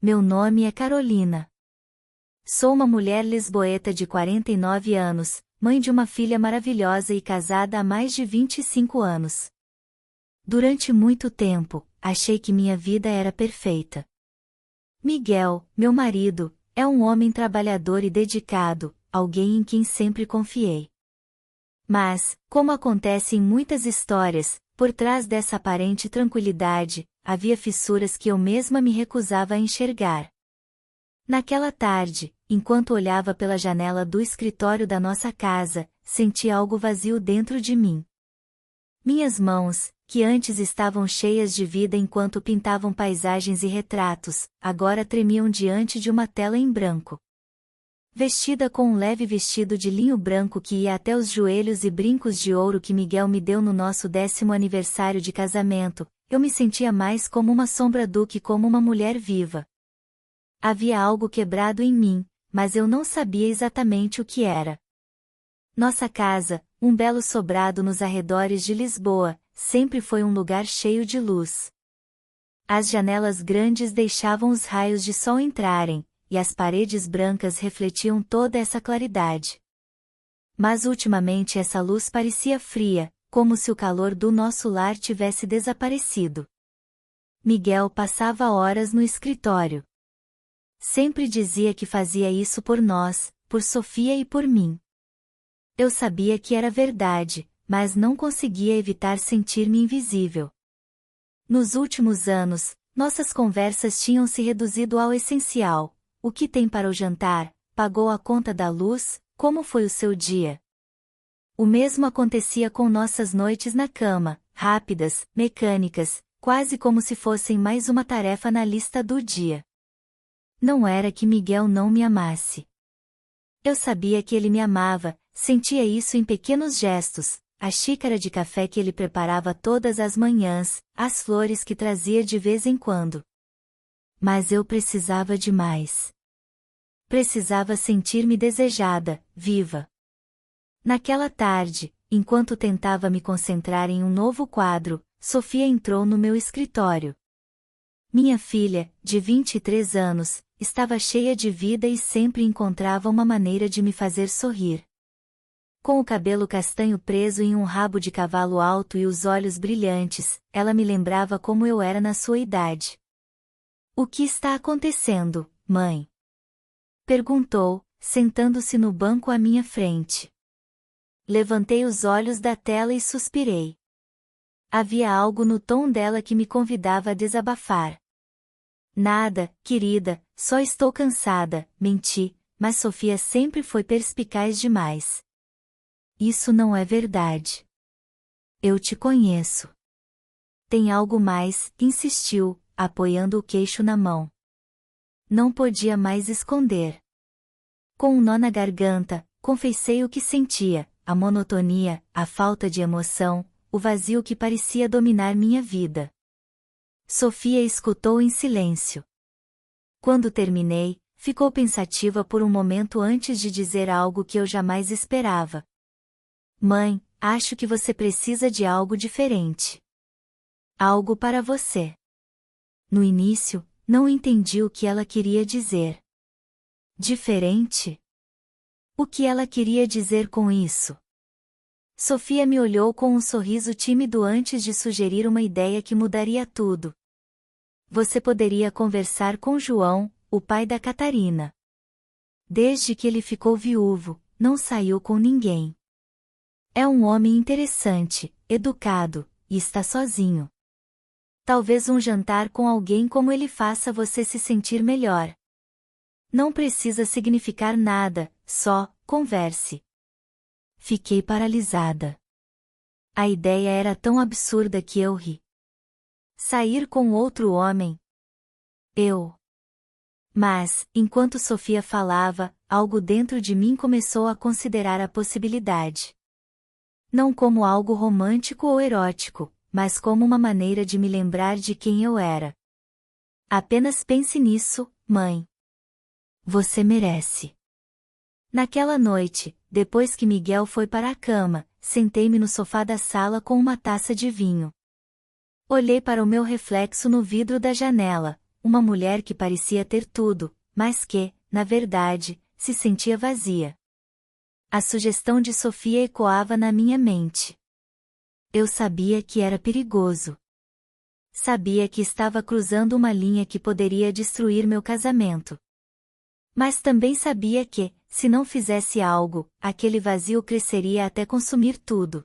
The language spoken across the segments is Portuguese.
meu nome é Carolina. Sou uma mulher lisboeta de 49 anos, mãe de uma filha maravilhosa e casada há mais de 25 anos. Durante muito tempo, achei que minha vida era perfeita. Miguel, meu marido, é um homem trabalhador e dedicado, alguém em quem sempre confiei. Mas, como acontece em muitas histórias, por trás dessa aparente tranquilidade, havia fissuras que eu mesma me recusava a enxergar. Naquela tarde, enquanto olhava pela janela do escritório da nossa casa, senti algo vazio dentro de mim. Minhas mãos, que antes estavam cheias de vida enquanto pintavam paisagens e retratos, agora tremiam diante de uma tela em branco. Vestida com um leve vestido de linho branco que ia até os joelhos e brincos de ouro que Miguel me deu no nosso 10º aniversário de casamento, eu me sentia mais como uma sombra do que como uma mulher viva. Havia algo quebrado em mim, mas eu não sabia exatamente o que era. Nossa casa, um belo sobrado nos arredores de Lisboa, sempre foi um lugar cheio de luz. As janelas grandes deixavam os raios de sol entrarem, e as paredes brancas refletiam toda essa claridade. Mas ultimamente essa luz parecia fria, como se o calor do nosso lar tivesse desaparecido. Miguel passava horas no escritório. Sempre dizia que fazia isso por nós, por Sofia e por mim. Eu sabia que era verdade, mas não conseguia evitar sentir-me invisível. Nos últimos anos, nossas conversas tinham se reduzido ao essencial: o que tem para o jantar, pagou a conta da luz, como foi o seu dia? O mesmo acontecia com nossas noites na cama, rápidas, mecânicas, quase como se fossem mais uma tarefa na lista do dia. Não era que Miguel não me amasse. Eu sabia que ele me amava, sentia isso em pequenos gestos, a xícara de café que ele preparava todas as manhãs, as flores que trazia de vez em quando. Mas eu precisava de mais. Precisava sentir-me desejada, viva. Naquela tarde, enquanto tentava me concentrar em um novo quadro, Sofia entrou no meu escritório. Minha filha, de 23 anos, estava cheia de vida e sempre encontrava uma maneira de me fazer sorrir. Com o cabelo castanho preso em um rabo de cavalo alto e os olhos brilhantes, ela me lembrava como eu era na sua idade. "O que está acontecendo, mãe?" perguntou, sentando-se no banco à minha frente. Levantei os olhos da tela e suspirei. Havia algo no tom dela que me convidava a desabafar. "Nada, querida, só estou cansada", menti, mas Sofia sempre foi perspicaz demais. "Isso não é verdade. Eu te conheço." "Tem algo mais", insistiu, apoiando o queixo na mão. Não podia mais esconder. Com um nó na garganta, confessei o que sentia, a monotonia, a falta de emoção, o vazio que parecia dominar minha vida. Sofia escutou em silêncio. Quando terminei, ficou pensativa por um momento antes de dizer algo que eu jamais esperava. "Mãe, acho que você precisa de algo diferente. Algo para você." No início, não entendi o que ela queria dizer. Diferente? O que ela queria dizer com isso? Sofia me olhou com um sorriso tímido antes de sugerir uma ideia que mudaria tudo. "Você poderia conversar com João, o pai da Catarina. Desde que ele ficou viúvo, não saiu com ninguém. É um homem interessante, educado, e está sozinho. Talvez um jantar com alguém como ele faça você se sentir melhor. Não precisa significar nada, só converse." Fiquei paralisada. A ideia era tão absurda que eu ri. Sair com outro homem? Eu. Mas, enquanto Sofia falava, algo dentro de mim começou a considerar a possibilidade. Não como algo romântico ou erótico, mas como uma maneira de me lembrar de quem eu era. "Apenas pense nisso, mãe. Você merece." Naquela noite, depois que Miguel foi para a cama, sentei-me no sofá da sala com uma taça de vinho. Olhei para o meu reflexo no vidro da janela, uma mulher que parecia ter tudo, mas que, na verdade, se sentia vazia. A sugestão de Sofia ecoava na minha mente. Eu sabia que era perigoso. Sabia que estava cruzando uma linha que poderia destruir meu casamento. Mas também sabia que, se não fizesse algo, aquele vazio cresceria até consumir tudo.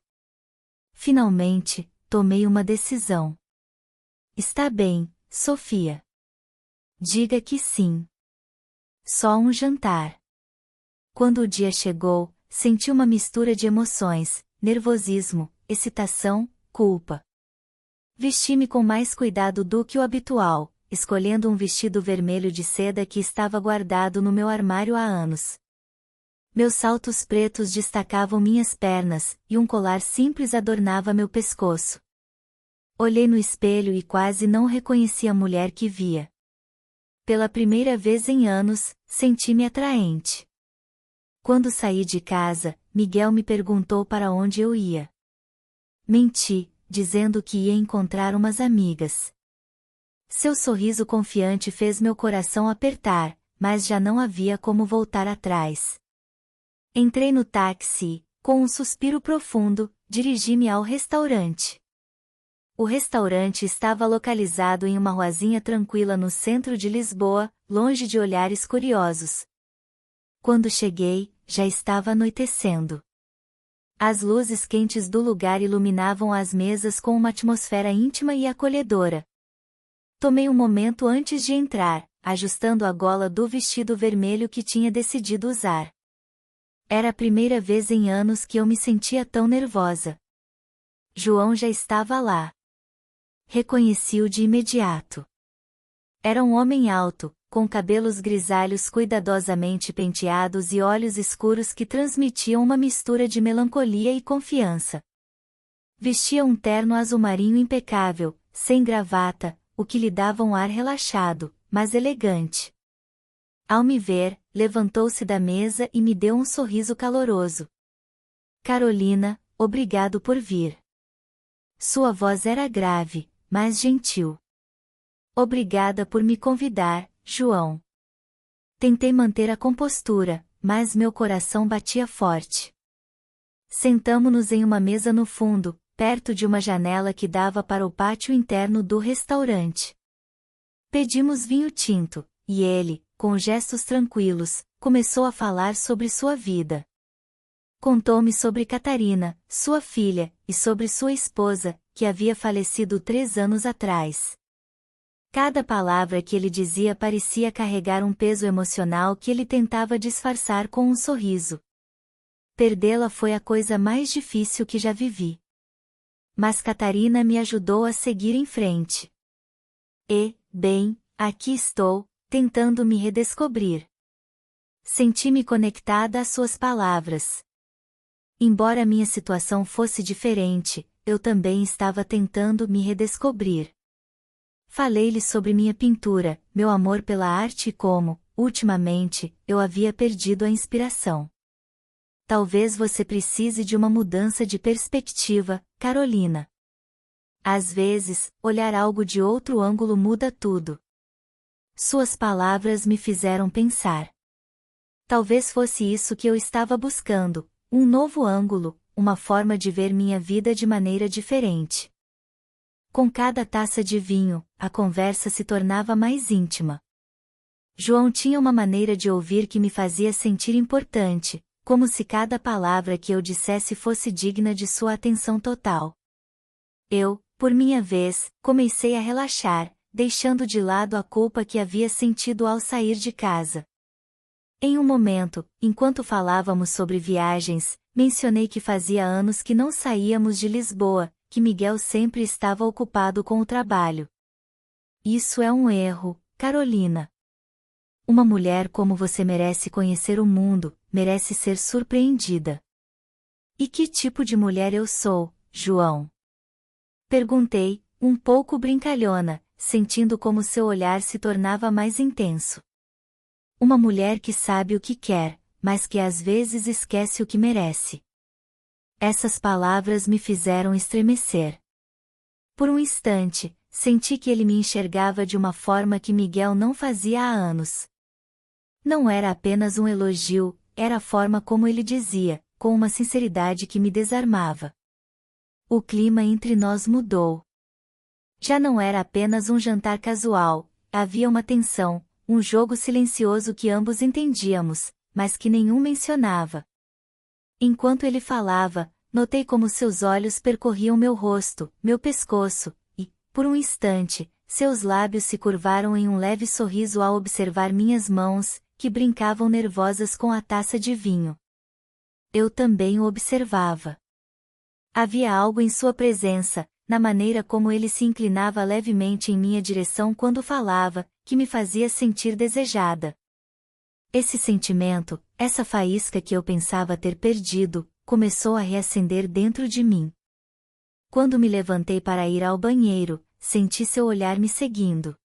Finalmente, tomei uma decisão. Está bem, Sofia. Diga que sim. Só um jantar. Quando o dia chegou, senti uma mistura de emoções, nervosismo, excitação, culpa. Vesti-me com mais cuidado do que o habitual, escolhendo um vestido vermelho de seda que estava guardado no meu armário há anos. Meus saltos pretos destacavam minhas pernas, e um colar simples adornava meu pescoço. Olhei no espelho e quase não reconheci a mulher que via. Pela primeira vez em anos, senti-me atraente. Quando saí de casa, Miguel me perguntou para onde eu ia. Menti, dizendo que ia encontrar umas amigas. Seu sorriso confiante fez meu coração apertar, mas já não havia como voltar atrás. Entrei no táxi e, com um suspiro profundo, dirigi-me ao restaurante. O restaurante estava localizado em uma ruazinha tranquila no centro de Lisboa, longe de olhares curiosos. Quando cheguei, já estava anoitecendo. As luzes quentes do lugar iluminavam as mesas com uma atmosfera íntima e acolhedora. Tomei um momento antes de entrar, ajustando a gola do vestido vermelho que tinha decidido usar. Era a primeira vez em anos que eu me sentia tão nervosa. João já estava lá. Reconheci-o de imediato. Era um homem alto, com cabelos grisalhos cuidadosamente penteados e olhos escuros que transmitiam uma mistura de melancolia e confiança. Vestia um terno azul marinho impecável, sem gravata, o que lhe dava um ar relaxado, mas elegante. Ao me ver, levantou-se da mesa e me deu um sorriso caloroso. Carolina, obrigado por vir. Sua voz era grave, mas gentil. Obrigada por me convidar, João. Tentei manter a compostura, mas meu coração batia forte. Sentamo-nos em uma mesa no fundo, perto de uma janela que dava para o pátio interno do restaurante. Pedimos vinho tinto, e ele, com gestos tranquilos, começou a falar sobre sua vida. Contou-me sobre Catarina, sua filha, e sobre sua esposa, que havia falecido 3 anos atrás. Cada palavra que ele dizia parecia carregar um peso emocional que ele tentava disfarçar com um sorriso. Perdê-la foi a coisa mais difícil que já vivi. Mas Catarina me ajudou a seguir em frente. E, bem, aqui estou, tentando me redescobrir. Senti-me conectada às suas palavras. Embora minha situação fosse diferente, eu também estava tentando me redescobrir. Falei-lhe sobre minha pintura, meu amor pela arte e como, ultimamente, eu havia perdido a inspiração. Talvez você precise de uma mudança de perspectiva, Carolina. Às vezes, olhar algo de outro ângulo muda tudo. Suas palavras me fizeram pensar. Talvez fosse isso que eu estava buscando, um novo ângulo, uma forma de ver minha vida de maneira diferente. Com cada taça de vinho, a conversa se tornava mais íntima. João tinha uma maneira de ouvir que me fazia sentir importante, como se cada palavra que eu dissesse fosse digna de sua atenção total. Eu, por minha vez, comecei a relaxar, deixando de lado a culpa que havia sentido ao sair de casa. Em um momento, enquanto falávamos sobre viagens, mencionei que fazia anos que não saíamos de Lisboa, que Miguel sempre estava ocupado com o trabalho. Isso é um erro, Carolina. Uma mulher como você merece conhecer o mundo, merece ser surpreendida. E que tipo de mulher eu sou, João? Perguntei, um pouco brincalhona, sentindo como seu olhar se tornava mais intenso. Uma mulher que sabe o que quer, mas que às vezes esquece o que merece. Essas palavras me fizeram estremecer. Por um instante, senti que ele me enxergava de uma forma que Miguel não fazia há anos. Não era apenas um elogio, era a forma como ele dizia, com uma sinceridade que me desarmava. O clima entre nós mudou. Já não era apenas um jantar casual, havia uma tensão, um jogo silencioso que ambos entendíamos, mas que nenhum mencionava. Enquanto ele falava, notei como seus olhos percorriam meu rosto, meu pescoço, e, por um instante, seus lábios se curvaram em um leve sorriso ao observar minhas mãos, que brincavam nervosas com a taça de vinho. Eu também o observava. Havia algo em sua presença, na maneira como ele se inclinava levemente em minha direção quando falava, que me fazia sentir desejada. Esse sentimento, essa faísca que eu pensava ter perdido, começou a reacender dentro de mim. Quando me levantei para ir ao banheiro, senti seu olhar me seguindo.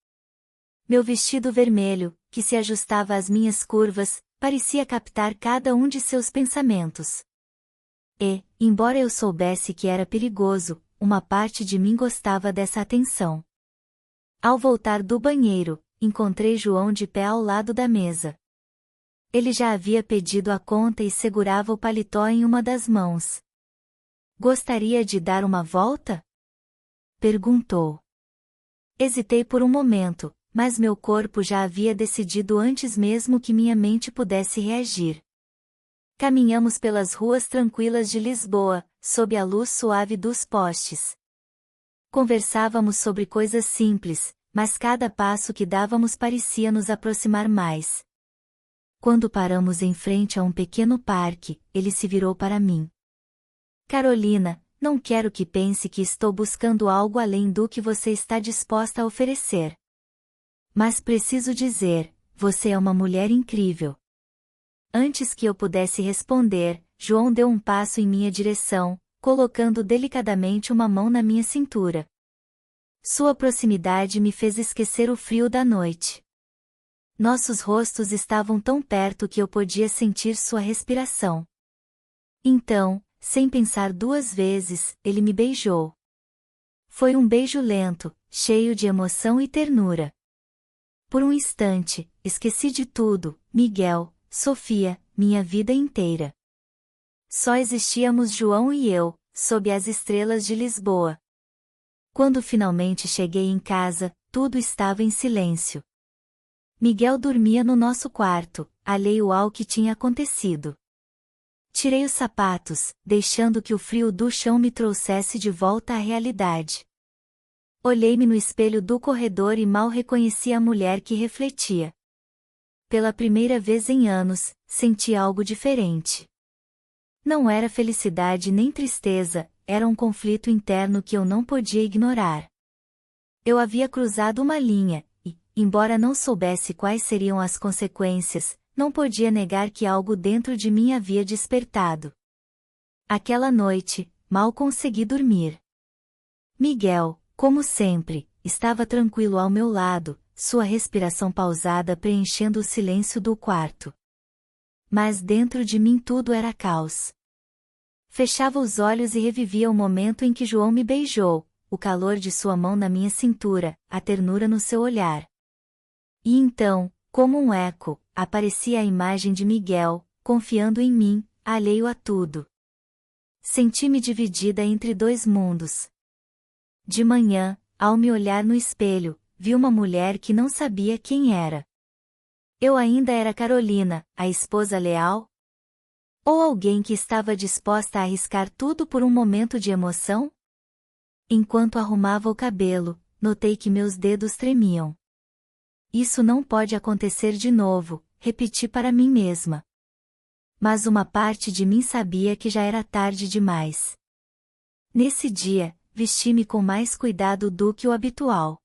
Meu vestido vermelho, que se ajustava às minhas curvas, parecia captar cada um de seus pensamentos. E, embora eu soubesse que era perigoso, uma parte de mim gostava dessa atenção. Ao voltar do banheiro, encontrei João de pé ao lado da mesa. Ele já havia pedido a conta e segurava o paletó em uma das mãos. Gostaria de dar uma volta? Perguntou. Hesitei por um momento, mas meu corpo já havia decidido antes mesmo que minha mente pudesse reagir. Caminhamos pelas ruas tranquilas de Lisboa, sob a luz suave dos postes. Conversávamos sobre coisas simples, mas cada passo que dávamos parecia nos aproximar mais. Quando paramos em frente a um pequeno parque, ele se virou para mim. Carolina, não quero que pense que estou buscando algo além do que você está disposta a oferecer. Mas preciso dizer, você é uma mulher incrível. Antes que eu pudesse responder, João deu um passo em minha direção, colocando delicadamente uma mão na minha cintura. Sua proximidade me fez esquecer o frio da noite. Nossos rostos estavam tão perto que eu podia sentir sua respiração. Então, sem pensar duas vezes, ele me beijou. Foi um beijo lento, cheio de emoção e ternura. Por um instante, esqueci de tudo, Miguel, Sofia, minha vida inteira. Só existíamos João e eu, sob as estrelas de Lisboa. Quando finalmente cheguei em casa, tudo estava em silêncio. Miguel dormia no nosso quarto, alheio ao que tinha acontecido. Tirei os sapatos, deixando que o frio do chão me trouxesse de volta à realidade. Olhei-me no espelho do corredor e mal reconheci a mulher que refletia. Pela primeira vez em anos, senti algo diferente. Não era felicidade nem tristeza, era um conflito interno que eu não podia ignorar. Eu havia cruzado uma linha, e, embora não soubesse quais seriam as consequências, não podia negar que algo dentro de mim havia despertado. Aquela noite, mal consegui dormir. Miguel, como sempre, estava tranquilo ao meu lado, sua respiração pausada preenchendo o silêncio do quarto. Mas dentro de mim tudo era caos. Fechava os olhos e revivia o momento em que João me beijou, o calor de sua mão na minha cintura, a ternura no seu olhar. E então, como um eco, aparecia a imagem de Miguel, confiando em mim, alheio a tudo. Senti-me dividida entre dois mundos. De manhã, ao me olhar no espelho, vi uma mulher que não sabia quem era. Eu ainda era Carolina, a esposa leal? Ou alguém que estava disposta a arriscar tudo por um momento de emoção? Enquanto arrumava o cabelo, notei que meus dedos tremiam. Isso não pode acontecer de novo, repeti para mim mesma. Mas uma parte de mim sabia que já era tarde demais. Nesse dia, vesti-me com mais cuidado do que o habitual.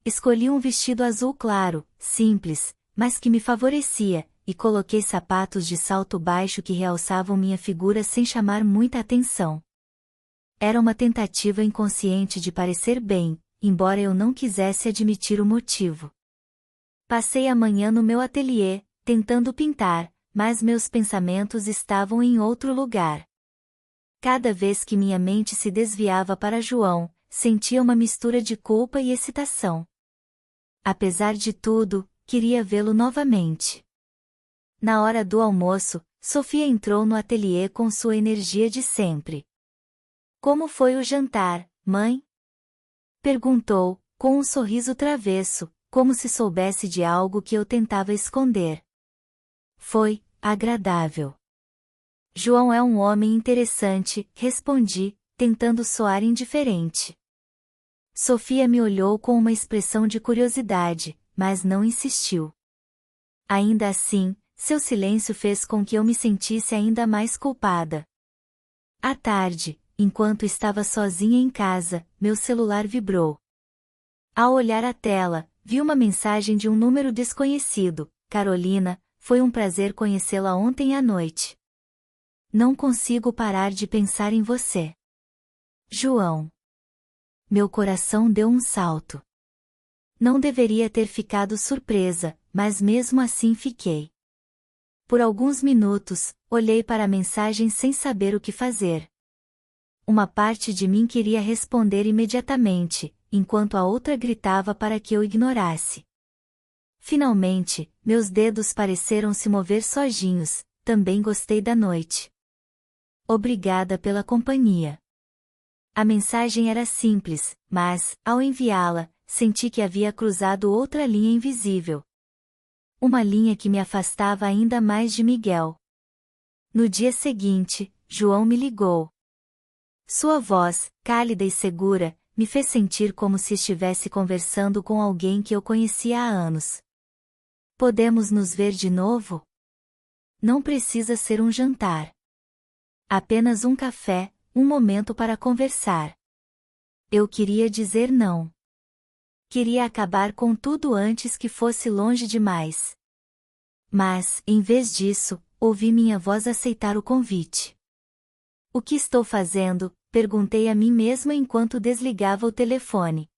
Escolhi um vestido azul claro, simples, mas que me favorecia, e coloquei sapatos de salto baixo que realçavam minha figura sem chamar muita atenção. Era uma tentativa inconsciente de parecer bem, embora eu não quisesse admitir o motivo. Passei a manhã no meu ateliê, tentando pintar, mas meus pensamentos estavam em outro lugar. Cada vez que minha mente se desviava para João, sentia uma mistura de culpa e excitação. Apesar de tudo, queria vê-lo novamente. Na hora do almoço, Sofia entrou no ateliê com sua energia de sempre. Como foi o jantar, mãe? Perguntou, com um sorriso travesso, como se soubesse de algo que eu tentava esconder. Foi agradável. João é um homem interessante, respondi, tentando soar indiferente. Sofia me olhou com uma expressão de curiosidade, mas não insistiu. Ainda assim, seu silêncio fez com que eu me sentisse ainda mais culpada. À tarde, enquanto estava sozinha em casa, meu celular vibrou. Ao olhar a tela, vi uma mensagem de um número desconhecido. Carolina, foi um prazer conhecê-la ontem à noite. Não consigo parar de pensar em você. João. Meu coração deu um salto. Não deveria ter ficado surpresa, mas mesmo assim fiquei. Por alguns minutos, olhei para a mensagem sem saber o que fazer. Uma parte de mim queria responder imediatamente, enquanto a outra gritava para que eu ignorasse. Finalmente, meus dedos pareceram se mover sozinhos. Também gostei da noite. Obrigada pela companhia. A mensagem era simples, mas, ao enviá-la, senti que havia cruzado outra linha invisível. Uma linha que me afastava ainda mais de Miguel. No dia seguinte, João me ligou. Sua voz, cálida e segura, me fez sentir como se estivesse conversando com alguém que eu conhecia há anos. Podemos nos ver de novo? Não precisa ser um jantar. Apenas um café, um momento para conversar. Eu queria dizer não. Queria acabar com tudo antes que fosse longe demais. Mas, em vez disso, ouvi minha voz aceitar o convite. O que estou fazendo? Perguntei a mim mesma enquanto desligava o telefone.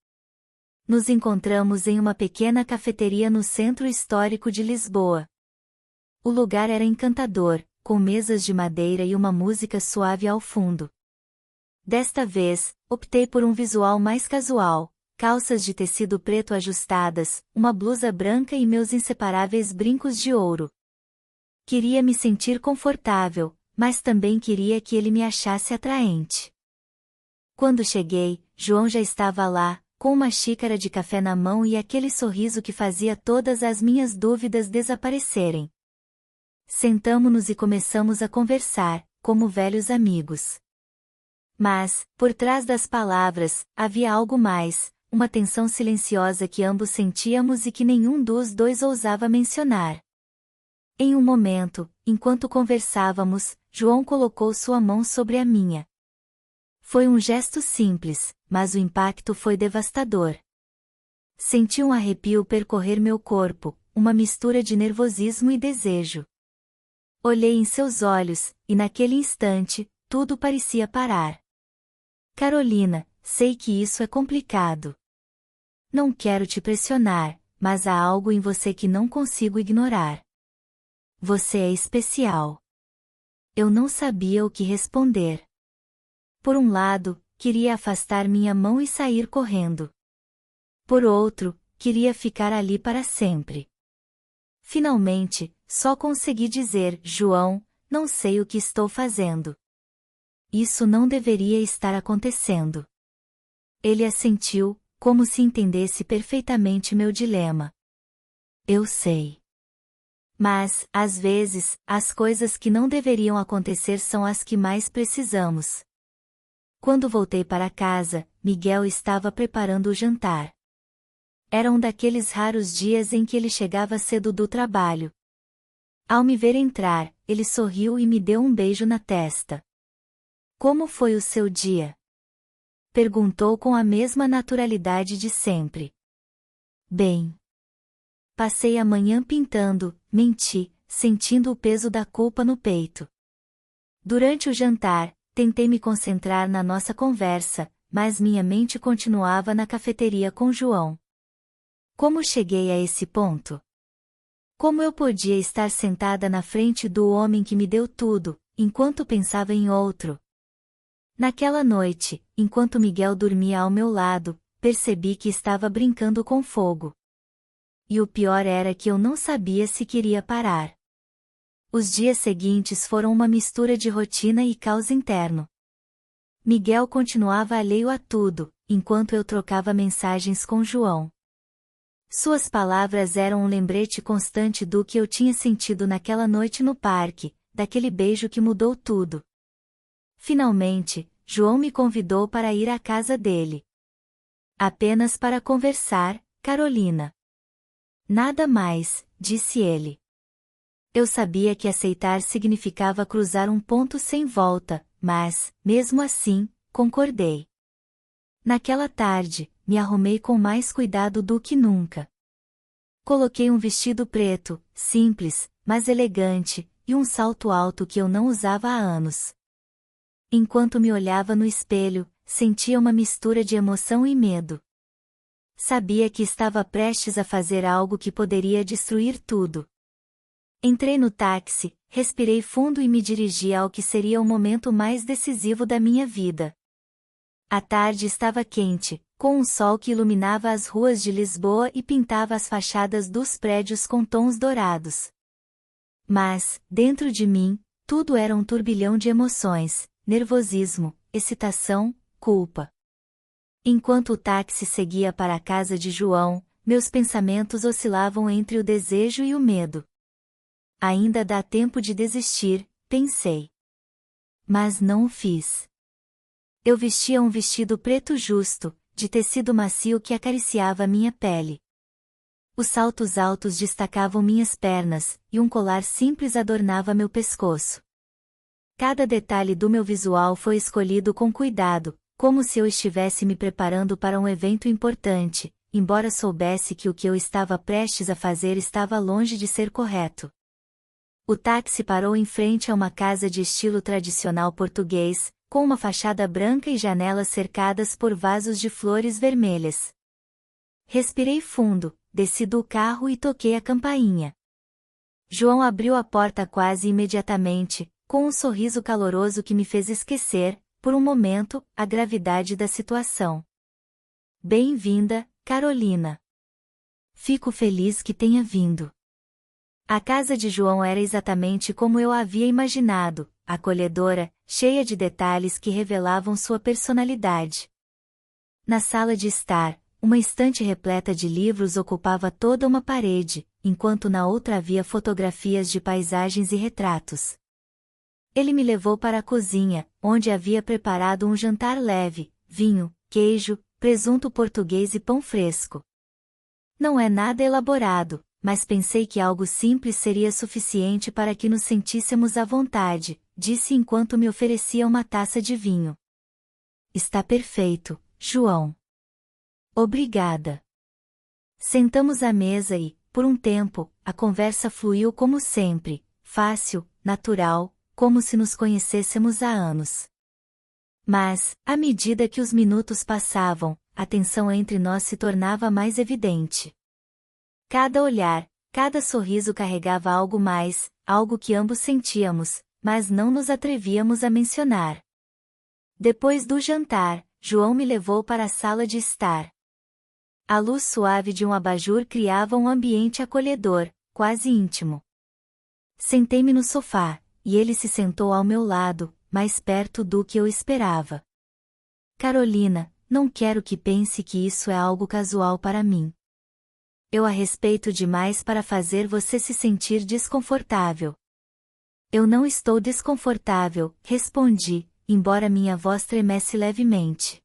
Nos encontramos em uma pequena cafeteria no centro histórico de Lisboa. O lugar era encantador, com mesas de madeira e uma música suave ao fundo. Desta vez, optei por um visual mais casual, calças de tecido preto ajustadas, uma blusa branca e meus inseparáveis brincos de ouro. Queria me sentir confortável, mas também queria que ele me achasse atraente. Quando cheguei, João já estava lá, com uma xícara de café na mão e aquele sorriso que fazia todas as minhas dúvidas desaparecerem. Sentamo-nos e começamos a conversar, como velhos amigos. Mas, por trás das palavras, havia algo mais, uma tensão silenciosa que ambos sentíamos e que nenhum dos dois ousava mencionar. Em um momento, enquanto conversávamos, João colocou sua mão sobre a minha. Foi um gesto simples, mas o impacto foi devastador. Senti um arrepio percorrer meu corpo, uma mistura de nervosismo e desejo. Olhei em seus olhos, e naquele instante, tudo parecia parar. Carolina, sei que isso é complicado. Não quero te pressionar, mas há algo em você que não consigo ignorar. Você é especial. Eu não sabia o que responder. Por um lado, queria afastar minha mão e sair correndo. Por outro, queria ficar ali para sempre. Finalmente, só consegui dizer, João, não sei o que estou fazendo. Isso não deveria estar acontecendo. Ele assentiu, como se entendesse perfeitamente meu dilema. Eu sei. Mas, às vezes, as coisas que não deveriam acontecer são as que mais precisamos. Quando voltei para casa, Miguel estava preparando o jantar. Era um daqueles raros dias em que ele chegava cedo do trabalho. Ao me ver entrar, ele sorriu e me deu um beijo na testa. Como foi o seu dia? Perguntou com a mesma naturalidade de sempre. Bem. Passei a manhã pintando, menti, sentindo o peso da culpa no peito. Durante o jantar, tentei me concentrar na nossa conversa, mas minha mente continuava na cafeteria com João. Como cheguei a esse ponto? Como eu podia estar sentada na frente do homem que me deu tudo, enquanto pensava em outro? Naquela noite, enquanto Miguel dormia ao meu lado, percebi que estava brincando com fogo. E o pior era que eu não sabia se queria parar. Os dias seguintes foram uma mistura de rotina e caos interno. Miguel continuava alheio a tudo, enquanto eu trocava mensagens com João. Suas palavras eram um lembrete constante do que eu tinha sentido naquela noite no parque, daquele beijo que mudou tudo. Finalmente, João me convidou para ir à casa dele. Apenas para conversar, Carolina. Nada mais, disse ele. Eu sabia que aceitar significava cruzar um ponto sem volta, mas, mesmo assim, concordei. Naquela tarde, me arrumei com mais cuidado do que nunca. Coloquei um vestido preto, simples, mas elegante, e um salto alto que eu não usava há anos. Enquanto me olhava no espelho, sentia uma mistura de emoção e medo. Sabia que estava prestes a fazer algo que poderia destruir tudo. Entrei no táxi, respirei fundo e me dirigi ao que seria o momento mais decisivo da minha vida. A tarde estava quente, com um sol que iluminava as ruas de Lisboa e pintava as fachadas dos prédios com tons dourados. Mas, dentro de mim, tudo era um turbilhão de emoções, nervosismo, excitação, culpa. Enquanto o táxi seguia para a casa de João, meus pensamentos oscilavam entre o desejo e o medo. Ainda dá tempo de desistir, pensei. Mas não o fiz. Eu vestia um vestido preto justo, de tecido macio que acariciava minha pele. Os saltos altos destacavam minhas pernas, e um colar simples adornava meu pescoço. Cada detalhe do meu visual foi escolhido com cuidado, como se eu estivesse me preparando para um evento importante, embora soubesse que o que eu estava prestes a fazer estava longe de ser correto. O táxi parou em frente a uma casa de estilo tradicional português, com uma fachada branca e janelas cercadas por vasos de flores vermelhas. Respirei fundo, desci do carro e toquei a campainha. João abriu a porta quase imediatamente, com um sorriso caloroso que me fez esquecer, por um momento, a gravidade da situação. Bem-vinda, Carolina. Fico feliz que tenha vindo. A casa de João era exatamente como eu a havia imaginado, acolhedora, cheia de detalhes que revelavam sua personalidade. Na sala de estar, uma estante repleta de livros ocupava toda uma parede, enquanto na outra havia fotografias de paisagens e retratos. Ele me levou para a cozinha, onde havia preparado um jantar leve, vinho, queijo, presunto português e pão fresco. Não é nada elaborado, mas pensei que algo simples seria suficiente para que nos sentíssemos à vontade, disse enquanto me oferecia uma taça de vinho. Está perfeito, João. Obrigada. Sentamos à mesa e, por um tempo, a conversa fluiu como sempre, fácil, natural, como se nos conhecêssemos há anos. Mas, à medida que os minutos passavam, a tensão entre nós se tornava mais evidente. Cada olhar, cada sorriso carregava algo mais, algo que ambos sentíamos, mas não nos atrevíamos a mencionar. Depois do jantar, João me levou para a sala de estar. A luz suave de um abajur criava um ambiente acolhedor, quase íntimo. Sentei-me no sofá, e ele se sentou ao meu lado, mais perto do que eu esperava. Carolina, não quero que pense que isso é algo casual para mim. Eu a respeito demais para fazer você se sentir desconfortável. Eu não estou desconfortável, respondi, embora minha voz tremesse levemente.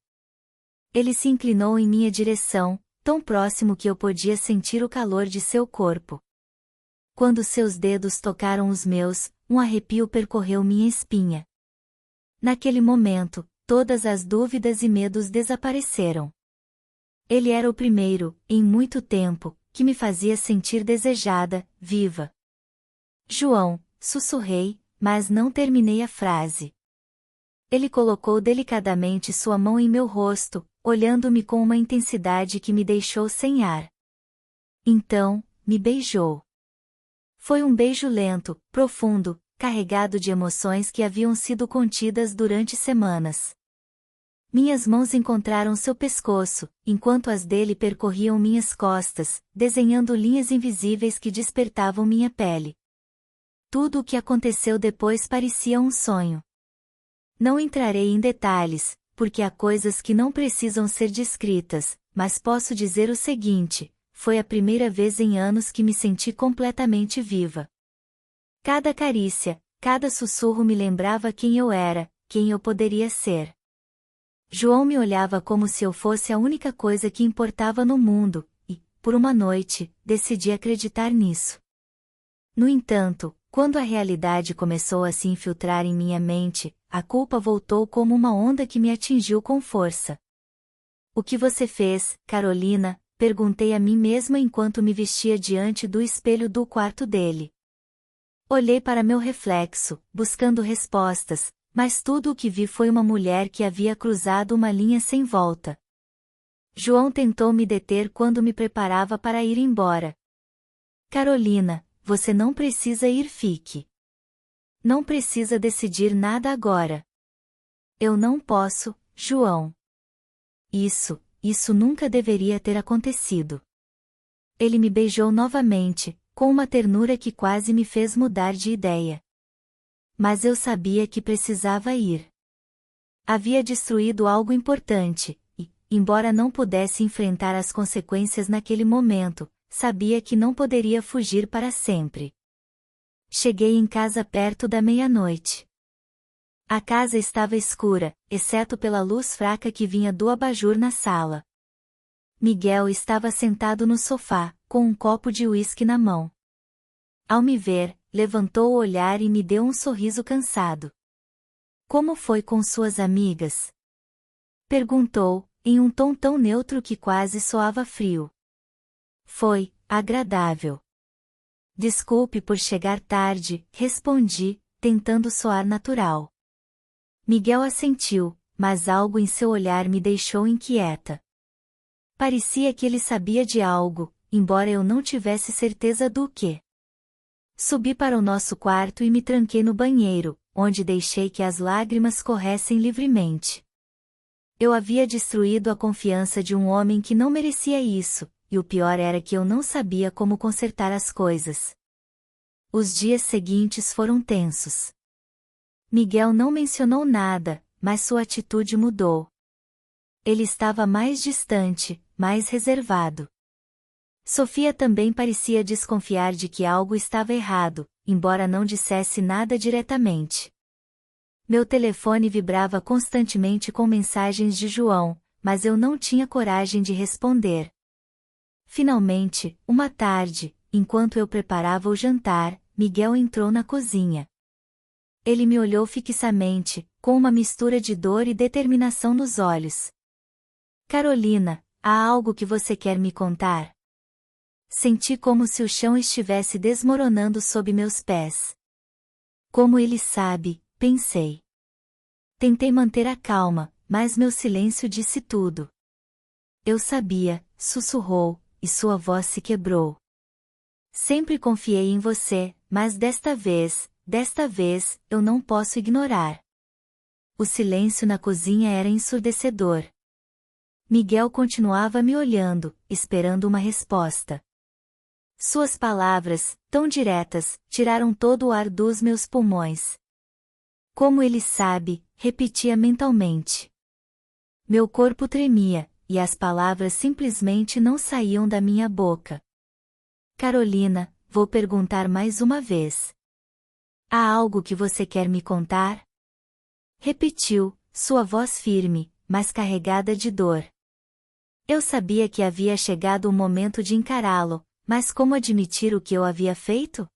Ele se inclinou em minha direção, tão próximo que eu podia sentir o calor de seu corpo. Quando seus dedos tocaram os meus, um arrepio percorreu minha espinha. Naquele momento, todas as dúvidas e medos desapareceram. Ele era o primeiro, em muito tempo, que me fazia sentir desejada, viva. João, sussurrei, mas não terminei a frase. Ele colocou delicadamente sua mão em meu rosto, olhando-me com uma intensidade que me deixou sem ar. Então, me beijou. Foi um beijo lento, profundo, carregado de emoções que haviam sido contidas durante semanas. Minhas mãos encontraram seu pescoço, enquanto as dele percorriam minhas costas, desenhando linhas invisíveis que despertavam minha pele. Tudo o que aconteceu depois parecia um sonho. Não entrarei em detalhes, porque há coisas que não precisam ser descritas, mas posso dizer o seguinte: foi a primeira vez em anos que me senti completamente viva. Cada carícia, cada sussurro me lembrava quem eu era, quem eu poderia ser. João me olhava como se eu fosse a única coisa que importava no mundo, e, por uma noite, decidi acreditar nisso. No entanto, quando a realidade começou a se infiltrar em minha mente, a culpa voltou como uma onda que me atingiu com força. O que você fez, Carolina? Perguntei a mim mesma enquanto me vestia diante do espelho do quarto dele. Olhei para meu reflexo, buscando respostas, mas tudo o que vi foi uma mulher que havia cruzado uma linha sem volta. João tentou me deter quando me preparava para ir embora. Carolina, você não precisa ir, fique. Não precisa decidir nada agora. Eu não posso, João. Isso nunca deveria ter acontecido. Ele me beijou novamente, com uma ternura que quase me fez mudar de ideia. Mas eu sabia que precisava ir. Havia destruído algo importante, e, embora não pudesse enfrentar as consequências naquele momento, sabia que não poderia fugir para sempre. Cheguei em casa perto da meia-noite. A casa estava escura, exceto pela luz fraca que vinha do abajur na sala. Miguel estava sentado no sofá, com um copo de uísque na mão. Ao me ver, levantou o olhar e me deu um sorriso cansado. Como foi com suas amigas? Perguntou, em um tom tão neutro que quase soava frio. Foi agradável. Desculpe por chegar tarde, respondi, tentando soar natural. Miguel assentiu, mas algo em seu olhar me deixou inquieta. Parecia que ele sabia de algo, embora eu não tivesse certeza do que. Subi para o nosso quarto e me tranquei no banheiro, onde deixei que as lágrimas corressem livremente. Eu havia destruído a confiança de um homem que não merecia isso, e o pior era que eu não sabia como consertar as coisas. Os dias seguintes foram tensos. Miguel não mencionou nada, mas sua atitude mudou. Ele estava mais distante, mais reservado. Sofia também parecia desconfiar de que algo estava errado, embora não dissesse nada diretamente. Meu telefone vibrava constantemente com mensagens de João, mas eu não tinha coragem de responder. Finalmente, uma tarde, enquanto eu preparava o jantar, Miguel entrou na cozinha. Ele me olhou fixamente, com uma mistura de dor e determinação nos olhos. Carolina, há algo que você quer me contar? Senti como se o chão estivesse desmoronando sob meus pés. Como ele sabe, pensei. Tentei manter a calma, mas meu silêncio disse tudo. Eu sabia, sussurrou, e sua voz se quebrou. Sempre confiei em você, mas desta vez, eu não posso ignorar. O silêncio na cozinha era ensurdecedor. Miguel continuava me olhando, esperando uma resposta. Suas palavras, tão diretas, tiraram todo o ar dos meus pulmões. Como ele sabe, repetia mentalmente. Meu corpo tremia, e as palavras simplesmente não saíam da minha boca. Carolina, vou perguntar mais uma vez. Há algo que você quer me contar? Repetiu, sua voz firme, mas carregada de dor. Eu sabia que havia chegado o momento de encará-lo, mas como admitir o que eu havia feito?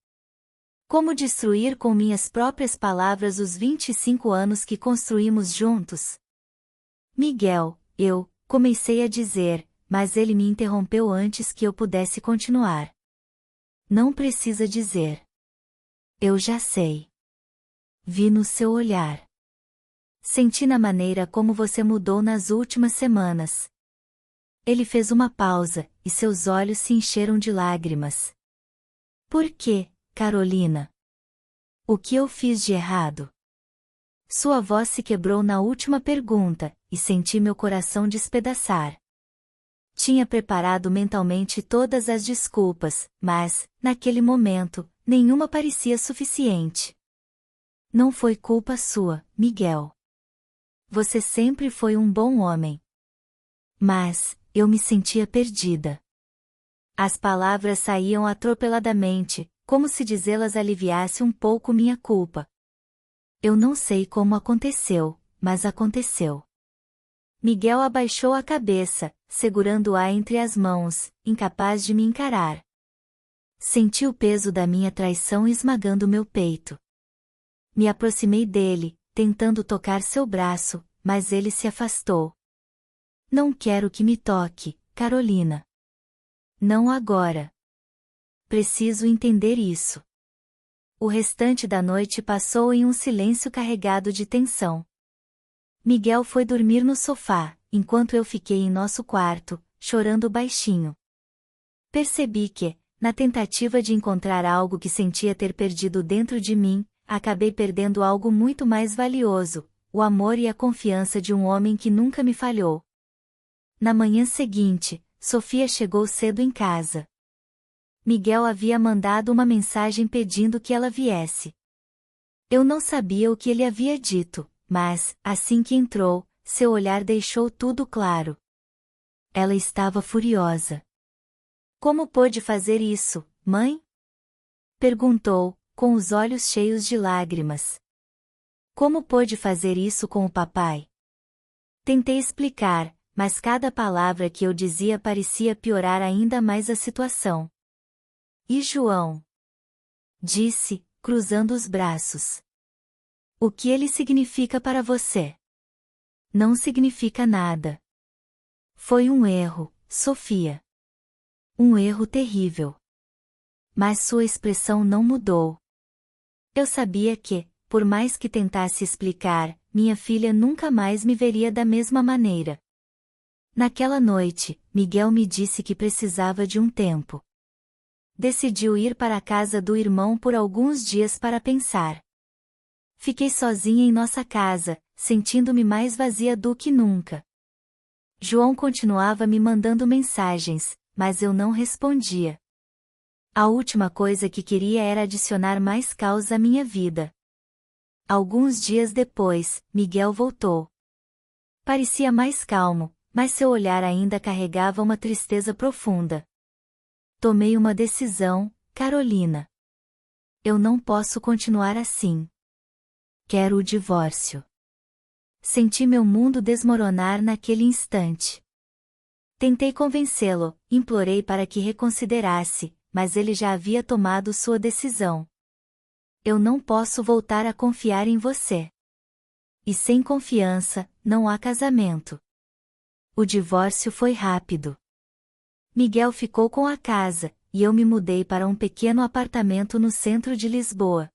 Como destruir com minhas próprias palavras os 25 anos que construímos juntos? Miguel, comecei a dizer, mas ele me interrompeu antes que eu pudesse continuar. Não precisa dizer. Eu já sei. Vi no seu olhar. Senti na maneira como você mudou nas últimas semanas. Ele fez uma pausa, e seus olhos se encheram de lágrimas. Por quê, Carolina? O que eu fiz de errado? Sua voz se quebrou na última pergunta, e senti meu coração despedaçar. Tinha preparado mentalmente todas as desculpas, mas, naquele momento, nenhuma parecia suficiente. Não foi culpa sua, Miguel. Você sempre foi um bom homem. Mas, eu me sentia perdida. As palavras saíam atropeladamente, como se dizê-las aliviasse um pouco minha culpa. Eu não sei como aconteceu, mas aconteceu. Miguel abaixou a cabeça, segurando-a entre as mãos, incapaz de me encarar. Senti o peso da minha traição esmagando meu peito. Me aproximei dele, tentando tocar seu braço, mas ele se afastou. Não quero que me toque, Carolina. Não agora. Preciso entender isso. O restante da noite passou em um silêncio carregado de tensão. Miguel foi dormir no sofá, enquanto eu fiquei em nosso quarto, chorando baixinho. Percebi que, na tentativa de encontrar algo que sentia ter perdido dentro de mim, acabei perdendo algo muito mais valioso, o amor e a confiança de um homem que nunca me falhou. Na manhã seguinte, Sofia chegou cedo em casa. Miguel havia mandado uma mensagem pedindo que ela viesse. Eu não sabia o que ele havia dito, mas, assim que entrou, seu olhar deixou tudo claro. Ela estava furiosa. Como pôde fazer isso, mãe? Perguntou, com os olhos cheios de lágrimas. Como pôde fazer isso com o papai? Tentei explicar, mas cada palavra que eu dizia parecia piorar ainda mais a situação. E João? Disse, cruzando os braços. O que ele significa para você? Não significa nada. Foi um erro, Sofia. Um erro terrível. Mas sua expressão não mudou. Eu sabia que, por mais que tentasse explicar, minha filha nunca mais me veria da mesma maneira. Naquela noite, Miguel me disse que precisava de um tempo. Decidiu ir para a casa do irmão por alguns dias para pensar. Fiquei sozinha em nossa casa, sentindo-me mais vazia do que nunca. João continuava me mandando mensagens, mas eu não respondia. A última coisa que queria era adicionar mais caos à minha vida. Alguns dias depois, Miguel voltou. Parecia mais calmo, mas seu olhar ainda carregava uma tristeza profunda. Tomei uma decisão, Carolina. Eu não posso continuar assim. Quero o divórcio. Senti meu mundo desmoronar naquele instante. Tentei convencê-lo, implorei para que reconsiderasse, mas ele já havia tomado sua decisão. Eu não posso voltar a confiar em você. E sem confiança, não há casamento. O divórcio foi rápido. Miguel ficou com a casa, e eu me mudei para um pequeno apartamento no centro de Lisboa.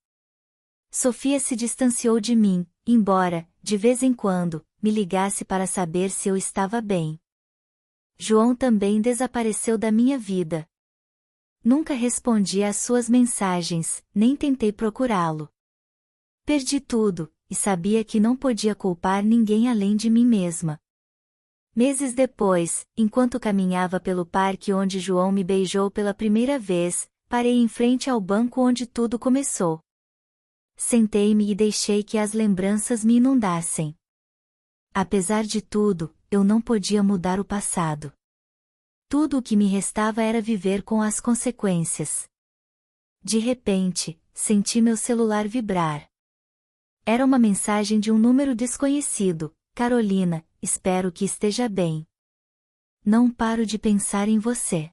Sofia se distanciou de mim, embora, de vez em quando, me ligasse para saber se eu estava bem. João também desapareceu da minha vida. Nunca respondi às suas mensagens, nem tentei procurá-lo. Perdi tudo, e sabia que não podia culpar ninguém além de mim mesma. Meses depois, enquanto caminhava pelo parque onde João me beijou pela primeira vez, parei em frente ao banco onde tudo começou. Sentei-me e deixei que as lembranças me inundassem. Apesar de tudo, eu não podia mudar o passado. Tudo o que me restava era viver com as consequências. De repente, senti meu celular vibrar. Era uma mensagem de um número desconhecido. Carolina, espero que esteja bem. Não paro de pensar em você.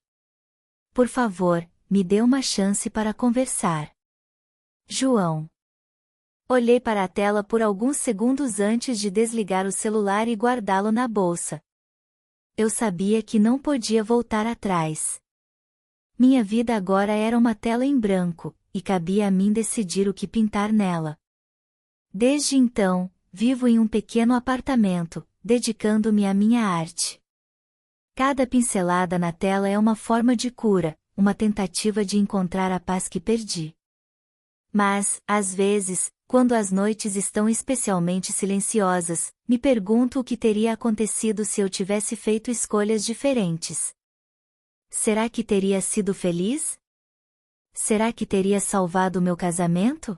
Por favor, me dê uma chance para conversar. João. Olhei para a tela por alguns segundos antes de desligar o celular e guardá-lo na bolsa. Eu sabia que não podia voltar atrás. Minha vida agora era uma tela em branco, e cabia a mim decidir o que pintar nela. Desde então, vivo em um pequeno apartamento, dedicando-me à minha arte. Cada pincelada na tela é uma forma de cura, uma tentativa de encontrar a paz que perdi. Mas, às vezes, Quando as noites estão especialmente silenciosas, me pergunto o que teria acontecido se eu tivesse feito escolhas diferentes. Será que teria sido feliz? Será que teria salvado meu casamento?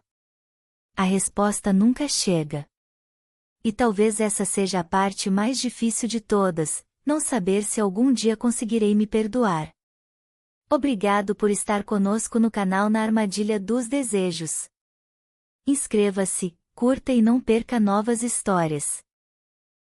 A resposta nunca chega. E talvez essa seja a parte mais difícil de todas, não saber se algum dia conseguirei me perdoar. Obrigado por estar conosco no canal Na Armadilha dos Desejos. Inscreva-se, curta e não perca novas histórias.